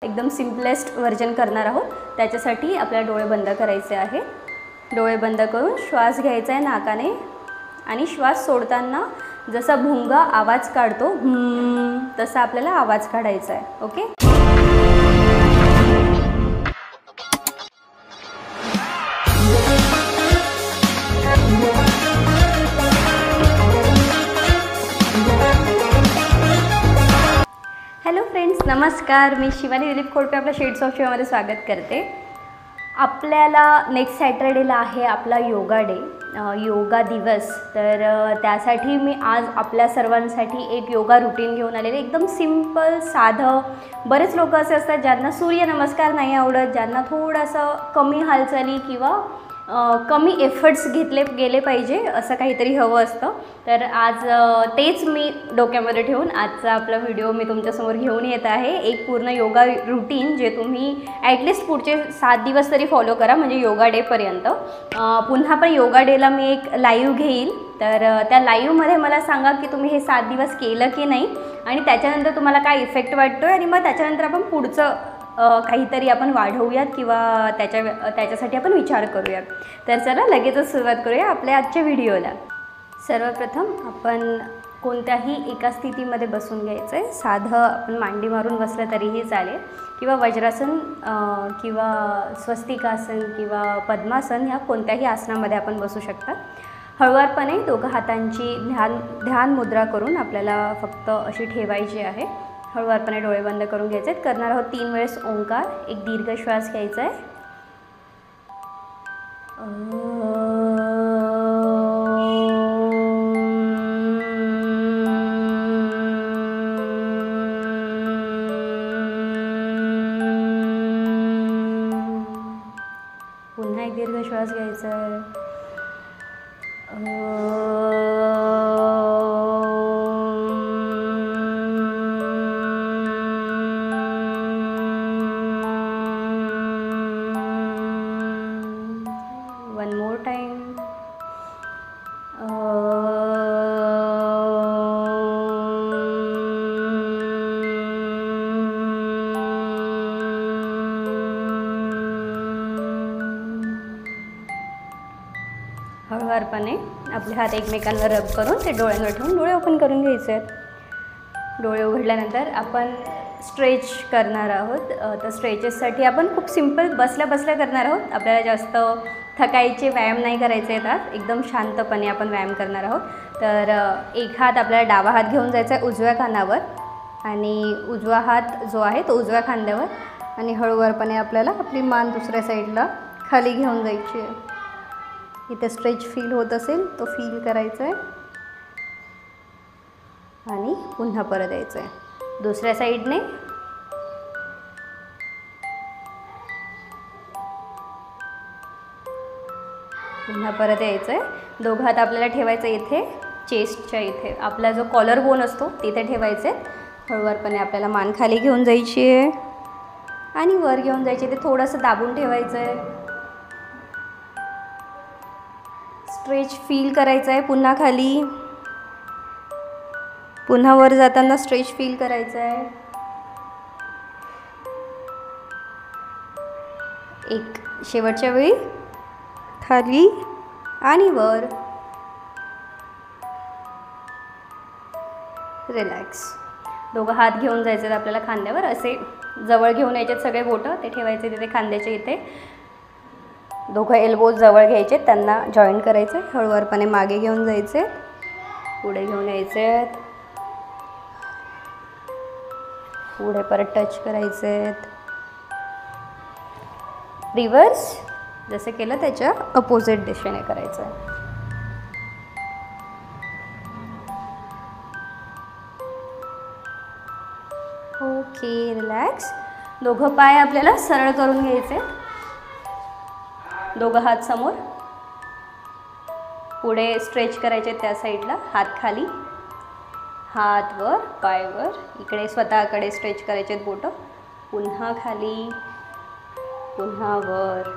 एकदम simplest version करणार आहोत। त्याच्यासाठी आपल्याला डोळे बंद करायचे आहे। डोळे बंद करून श्वास घ्यायचा आहे नाकाने आणि श्वास सोडताना जसा भुंगा आवाज काढतो तसा आपल्याला आवाज काढायचा आहे। ओके। हॅलो फ्रेंड्स, नमस्कार। मी शिवानी दिलीप खोडपे आपल्या शेड्स ऑफ शिवामध्ये स्वागत करते। आपल्याला नेक्स्ट सॅटर्डेला आहे आपला योगा डे, योगा दिवस। तर त्यासाठी मी आज आपल्या सर्वांसाठी एक योगा रुटीन घेऊन आलेले, एकदम सिंपल साधं। बरेच लोक असे असतात ज्यांना सूर्यनमस्कार नाही आवडत, ज्यांना थोडंसं कमी हालचाली किंवा कमी एफर्ट्स घेतले गेले पाहिजे असं काहीतरी हवं असतं। तर आज तेच मी डोक्यामध्ये ठेवून आजचा आपला व्हिडिओ मी तुमच्यासमोर घेऊन येत आहे। एक पूर्ण योगा रुटीन जे तुम्ही ॲटलिस्ट पुढचे 7 दिवस तरी फॉलो करा, म्हणजे योगा डेपर्यंत। पुन्हा पण योगा डेला मी एक लाईव्ह घेईल, तर त्या लाईव्हमध्ये मला सांगा की तुम्ही हे 7 दिवस केलं की नाही आणि त्याच्यानंतर तुम्हाला काय इफेक्ट वाटतो आणि मग त्याच्यानंतर आपण पुढचं काहीतरी आपण वाढवूयात किंवा त्याच्यासाठी आपण विचार करूयात। तर चला लगेचच सुरुवात करूया आपल्या आजच्या व्हिडिओला। सर्वप्रथम आपण कोणत्याही एका स्थितीमध्ये बसून घ्यायचं आहे। साधं आपण मांडी मारून बसलं तरीही चालेल किंवा वज्रासन किंवा स्वस्तिकासन किंवा पद्मासन ह्या कोणत्याही आसनामध्ये आपण बसू शकता। हळुवारपणे दोघं हातांची ध्यान मुद्रा करून आपल्याला फक्त अशी ठेवायची आहे। हळुवारपणे डोळे बंद करून घ्यायचे आहेत। करणार आहोत 3 वेळेस ओंकार। एक दीर्घ श्वास घ्यायचा आहे। पुन्हा एक दीर्घ श्वास घ्यायचा आहे। One more time. हळुवारपणे आपले हात एकमेकांवर रब करून ते डोळ्यांवर ठेवून डोळे ओपन करून घ्यायचे आहेत। डोळे उघडल्यानंतर आपण स्ट्रेच करणार आहोत। तर स्ट्रेचेससाठी आपण खूप सिंपल बसल्या बसल्या करणार आहोत। आपल्याला जास्त थकायचे व्यायाम नाही करायचे आहेत। एकदम शांतपणे आपण व्यायाम करणार आहोत। तर एक हात आपल्याला डावा हात घेऊन जायचा आहे उजव्या कानावर आणि उजवा हात जो आहे तो उजव्या खांद्यावर आणि हळूवारपणे आपल्याला आपली मान दुसऱ्या साईडला खाली घेऊन जायची आहे। इथे स्ट्रेच फील होत असेल तो फील करायचा आहे आणि पुन्हा परत यायचं आहे दुसऱ्या साईडने। पुन्हा परत यायचं आहे। दोघं हात आपल्याला ठेवायचं इथे चेस्टच्या इथे, आपला जो कॉलर बोन असतो तिथे ठेवायचे। हळुवारपणे आपल्याला मान खाली घेऊन जायची आहे आणि वर घेऊन जायची, ते थोडंसं दाबून ठेवायचं आहे। स्ट्रेच फील करायचं आहे। पुन्हा खाली, पुन्हा वर जाताना स्ट्रेच फील करायचं आहे। एक शेवटच्या वेळी खाली आणि वर। रिलॅक्स। दोघं हात घेऊन जायचे आपल्याला खांद्यावर, असे जवळ घेऊन यायचे सगळे बोटं, ते ठेवायचे तिथे खांद्याच्या इथे। दोघं एल्बोज जवळ घ्यायचे, त्यांना जॉईंट करायचे। हळुवारपणे मागे घेऊन जायचे, पुढे घेऊन यायचे, पुढे परत टच करायचे, रिव्हर्स जसे केलं त्याच्या अपोजिट दिशेने करायचं आहे। Okay, relax. दोघं पाय आपल्याला सरळ करून घ्यायचे, दोघं हात समोर, पुढे स्ट्रेच करायचे त्या साईडला, हात खाली, हात वर, पाय वर, इकडे स्वतःकडे स्ट्रेच करायचे बोटं, पुन्हा खाली, पुन्हा वर।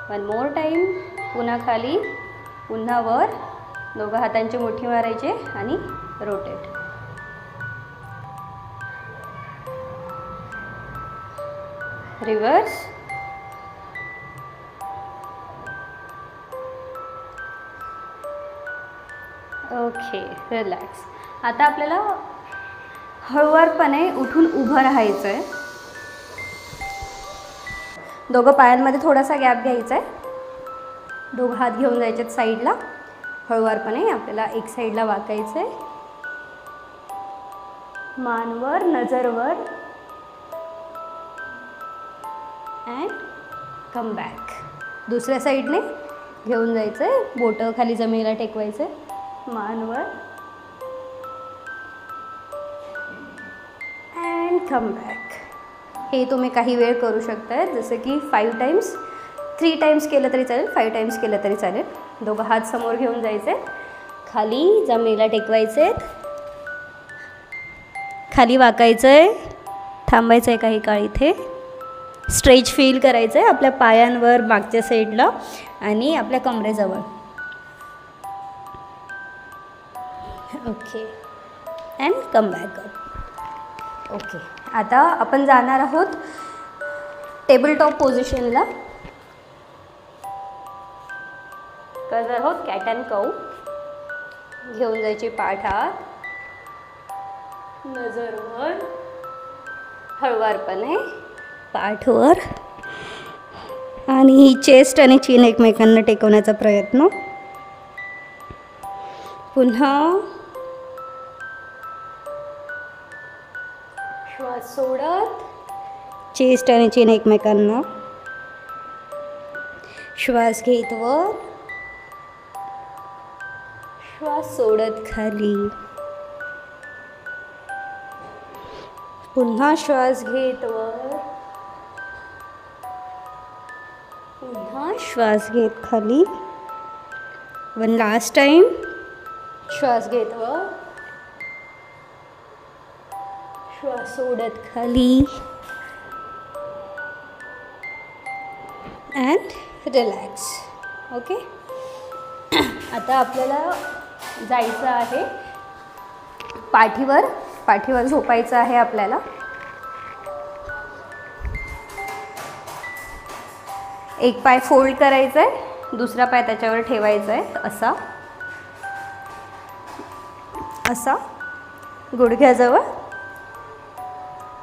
One more time. पुन्हा खाली, पुन्हा वर। दोघं हातांची मुठी मारायचे आणि रोटेट। Reverse, okay, relax. आता आपल्याला हळूवारपणे उठून उभं राहायचं आहे. दोघं पायांमध्ये थोडासा गॅप घ्यायचा आहे. दोघं हात घेऊन जायचे आहेत साईडला. हळूवारपणे आपल्याला एक साईडला वाकायचं आहे. मानवर, नजरवर, अँड कम बॅक. दुसऱ्या साईडने घेऊन जायचं आहे. बोटं खाली जमिनीला टेकवायचं आहे. मानवर अँड कम बॅक. हे तुम्ही काही वेळ करू शकताय, जसं की 5 टाइम्स, 3 टाइम्स केलं तरी चालेल, 5 टाइम्स केलं तरी चालेल. दोघं हात समोर घेऊन जायचे, खाली जमिनीला टेकवायचे आहेत, खाली वाकायचं आहे, थांबायचं आहे काही काळ इथे. स्ट्रेच फील करायचं आहे आपल्या पायांवर, मागच्या साईडला आणि आपल्या कमरेजवळ. Okay, and come back up. Okay, आता आपण जाणार आहोत टेबल टॉप पोझिशनला. करणार आहोत कॅट अँड काऊ. घेऊन जायची पाठ आत, नजरवर, हळुवारपणे पाठवर, आणि चेस्ट आणि चीन एकमेकांना टेकवण्याचा प्रयत्न. पुन्हा श्वास सोडत, चेस्ट आणि चीन एकमेकांना. श्वास घेत वर, श्वास सोडत खाली. पुन्हा श्वास घेत वर, पुन्हा श्वास घेत खाली. One last time. श्वास घेत वर, श्वास सोडत खाली, अँड रिलॅक्स. ओके, आता आपल्याला जायचं आहे पाठीवर. पाठीवर झोपायचं आहे आपल्याला. एक पाय फोल्ड करायचा आहे, दुसरा पाय त्याच्यावर ठेवायचा आहे, असा असा गुडघ्याजवळ.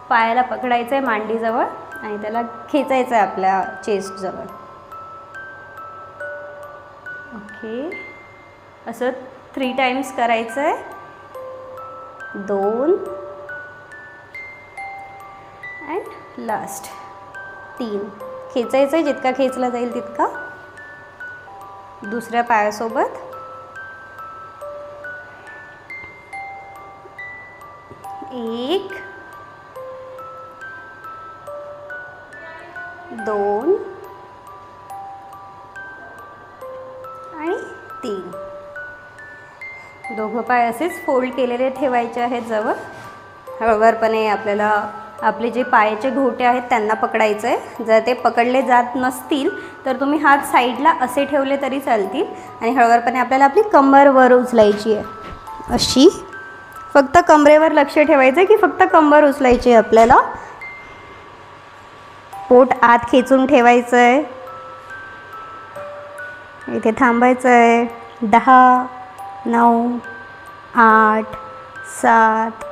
पायाला पकडायचं आहे मांडीजवळ आणि त्याला खेचायचं आहे आपल्या चेस्टजवळ. ओके, असं 3 टाइम्स करायचं आहे. 2 अँड लास्ट 3. खेचायचं आहे, जितका खेचला जाईल तितका. दुसऱ्या पायासोबत. 1 2 आणि 3. दोघं पाय असेच फोल्ड केलेले ठेवायचे आहेत जवळ. हळूवारपणे आपल्याला आपले जे पायाचे घोटे आहेत त्यांना पकडायचं आहे. जर ते पकडले जात नसतील तर तुम्ही हात साईडला असे ठेवले तरी चालतील. आणि हळूवारपणे आपल्याला आपली कंबर वर उचलायची आहे, अशी. फक्त कमरेवर लक्ष ठेवायचं आहे की फक्त कंबर उचलायची आहे आपल्याला. पोट आत खेचून ठेवायचं आहे. इथे थांबायचं आहे. 10 9 8 7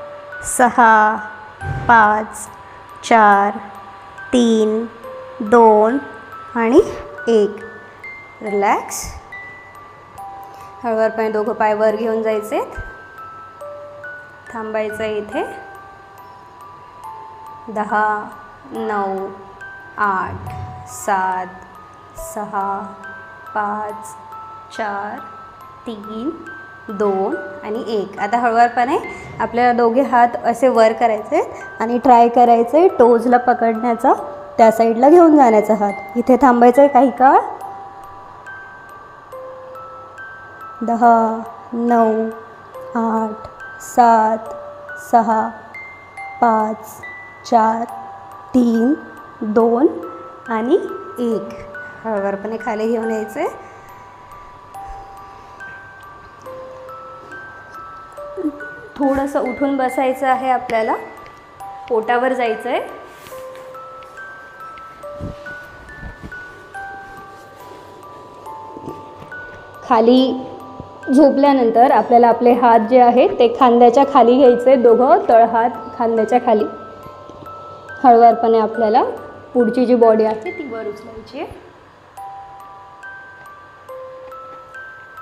6 5 4 3 2 आणि 1. रिलॅक्स. हळूवारपणे दोघं पाय वर घेऊन जायचे. थांबायचं आहे इथे. 10 9 8 7 6 5 4 3 2 आणि 1. आता हळूवारपणे आपल्याला दोघे हात असे वर करायचे आणि ट्राय करायचे टोजला पकडण्याचा, त्या साईडला घेऊन जाण्याचा हात. इथे थांबायचं आहे काही काळ. 10 9 8 7 6 5 4 3 2 आणि 1. हळूवारपणे खाली घेऊन यायचे. थोडंसं उठून बसायचं आहे आपल्याला. पोटावर जायचं आहे. खाली झोपल्यानंतर आपल्याला आपले हात जे आहेत ते खांद्याच्या खाली घ्यायचे, दोघं तळहात खांद्याच्या खाली. हळुवारपणे आपल्याला पुढची जी बॉडी आहे ती वर उचलायची आहे.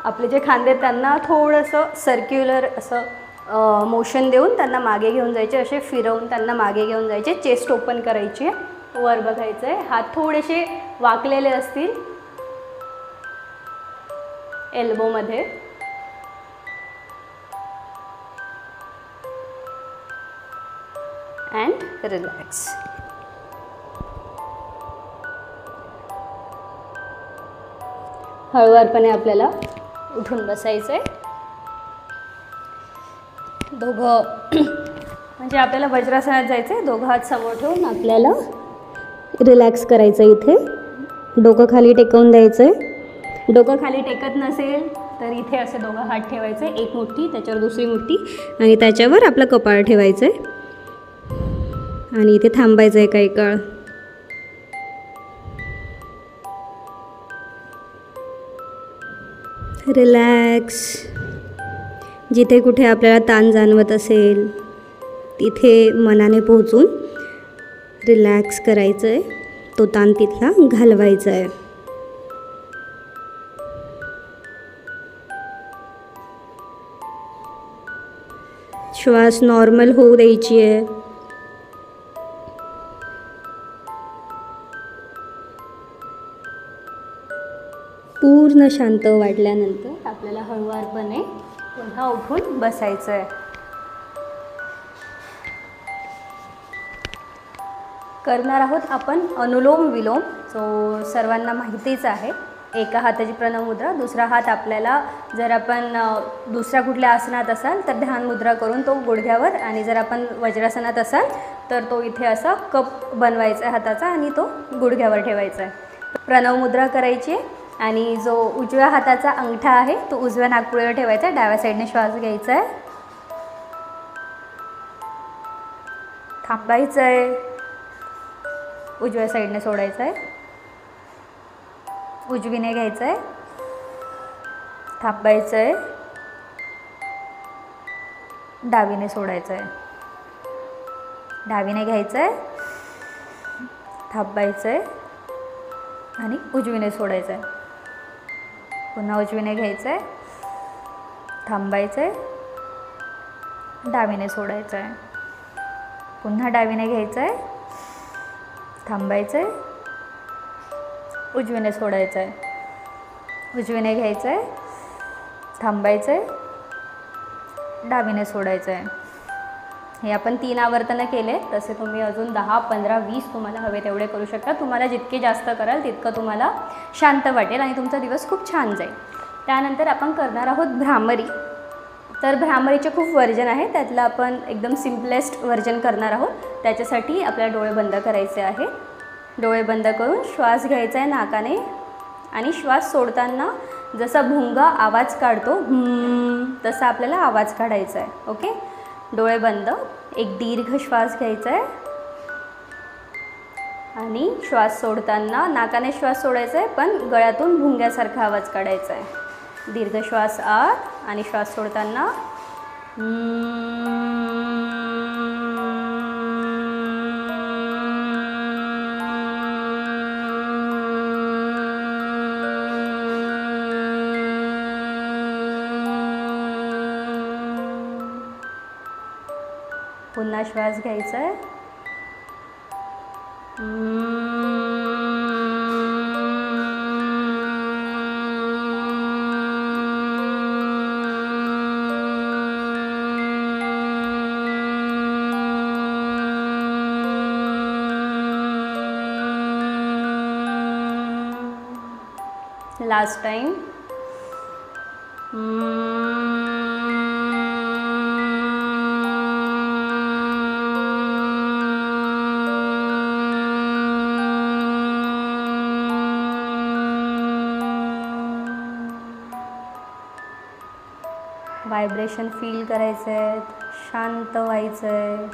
आपले जे खांदे त्यांना थोडंसं सर्क्युलर असं मोशन देऊन त्यांना मागे घेऊन जायचे, असे फिरवून त्यांना मागे घेऊन जायचे. चेस्ट ओपन करायची आहे, वर बघायचं आहे. हात थोडेसे वाकलेले असतील एल्बोमध्ये. And relax. हळुवारपणे आपल्याला उठून बसायचं आहे. दोघं म्हणजे आपल्याला वज्रासनात जायचं आहे. दोघं हात समोर ठेवून आपल्याला रिलॅक्स करायचं आहे. इथे डोकं खाली टेकवून द्यायचं आहे. डोकं खाली टेकत नसेल तर इथे असे दोघं हात ठेवायचे, एक मुठ्ठी त्याच्यावर दुसरी मुठ्ठी आणि त्याच्यावर आपलं कपाळ ठेवायचं आहे आणि इथे थांबायचं आहे काही काळ. रिलॅक्स. जिथे कुठे आपल्याला ताण जाणवत असेल तिथे मनाने पोहोचून रिलॅक्स करायचं आहे. तो ताण तिथला घालवायचा आहे. श्वास नॉर्मल होऊ द्यायची आहे. पूर्ण शांत वाटल्यानंतर आपल्याला हळुवारपणे पुन्हा उठून बसायचं आहे. करणार आहोत आपण अनुलोम विलोम, जो सर्वांना माहितीच आहे. एका हाताची प्रणव मुद्रा, दुसरा हात आपल्याला जर आपण दुसऱ्या कुठल्या आसनात असाल तर ध्यान मुद्रा करून तो गुडघ्यावर, आणि जर आपण वज्रासनात असाल तर तो इथे असा कप बनवायचा आहे हाताचा आणि तो गुडघ्यावर ठेवायचा आहे. प्रणव मुद्रा करायची आहे आणि जो उजव्या हाताचा अंगठा आहे तो उजव्या नाकपुडीवर ठेवायचा आहे. डाव्या साईडने श्वास घ्यायचा आहे, थांबायचं आहे, उजव्या साईडने सोडायचं आहे, उजवीने घ्यायचं आहे, थांबायचं आहे, डावीने सोडायचं आहे, डावीने घ्यायचं आहे, थांबायचं आहे आणि उजवीने सोडायचं आहे. पुन्हा उजवीने घ्यायचं आहे, थांबायचं आहे, डावीने सोडायचं आहे. पुन्हा डावीने घ्यायचं आहे, थांबायचं आहे, उजवीने सोडायचं आहे. उजवीने घ्यायचं आहे, थांबायचं आहे, डावीने सोडायचं आहे. हे आपण 3 आवर्तनं केले. तसे तुम्ही अजून 10, 15, 20 तुम्हाला हवे तेवढे करू शकता. तुम्हाला जितके जास्त कराल तितकं तुम्हाला शांत वाटेल आणि तुमचा दिवस खूप छान जाईल. त्यानंतर आपण करणार आहोत भ्रामरी. तर भ्रामरीचे खूप वर्जन आहे, त्यातलं आपण एकदम सिम्पलेस्ट वर्जन करणार आहोत. त्याच्यासाठी आपल्याला डोळे बंद करायचे आहे. डोळे बंद करून श्वास घ्यायचा आहे नाकाने आणि श्वास सोडताना जसा भुंगा आवाज काढतो तसा आपल्याला आवाज काढायचा आहे. ओके, डोळे बंद. एक दीर्घ श्वास घ्यायचा आहे आणि श्वास सोडताना नाकाने श्वास सोडायचा आहे, पण गळ्यातून भुंग्यासारखा आवाज काढायचा आहे. दीर्घ श्वास आत आणि श्वास सोडताना पुन्हा श्वास घ्यायचा आहे. Last time. व्हायब्रेशन फील करायचे आहेत, शांत व्हायचं आहे.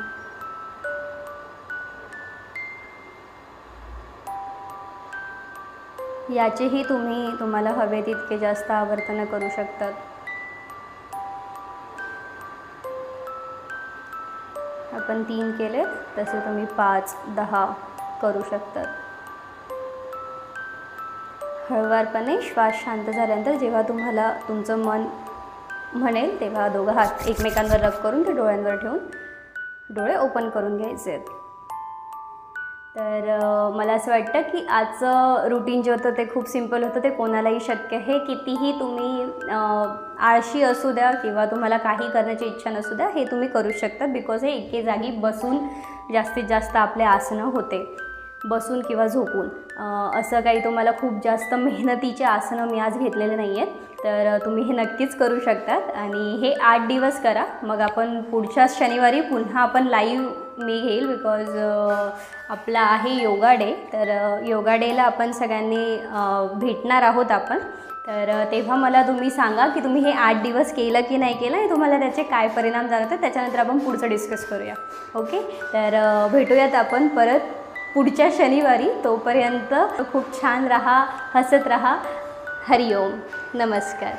याचेही तुम्हाला हवे तितके जास्त आवर्तन करू शकतात. आपण 3 केले, तसे तुम्ही 5, 10 करू शकतात. हळुवारपणे श्वास शांत झाल्यानंतर जेव्हा तुम्हाला तुमचं मन म्हणेल तेव्हा दोघं हात एकमेकांवर रब करून ते डोळ्यांवर ठेवून डोळे ओपन करून घ्यायचे आहेत. तर मला असं वाटतं की आजचं रुटीन जे होतं ते खूप सिम्पल होतं. ते कोणालाही शक्य आहे. कितीही तुम्ही आळशी असू द्या किंवा तुम्हाला काही करण्याची इच्छा नसू द्या, हे तुम्ही करू शकता. बिकॉज हे एके जागी बसून जास्तीत जास्त आपले आसनं होते, बसून किंवा झोपून. असं काही तुम्हाला खूप जास्त मेहनतीचे आसनं मी आज घेतलेले नाही आहेत. तर तुम्ही हे नक्कीच करू शकतात आणि हे 8 दिवस करा. मग आपण पुढच्या शनिवारी पुन्हा आपण लाईव्ह मी घेईल, बिकॉज आपला आहे योगा डे. तर योगा डेला आपण सगळ्यांनी भेटणार आहोत आपण. तर तेव्हा मला तुम्ही सांगा की तुम्ही हे 8 दिवस केलं की नाही केलं आणि तुम्हाला त्याचे काय परिणाम जाणवतात. त्याच्यानंतर आपण पुढचं डिस्कस करूया. ओके, तर भेटूयात आपण परत पुढच्या शनिवारी. तोपर्यंत खूप छान राहा, हसत राहा. हरिओम, नमस्कार.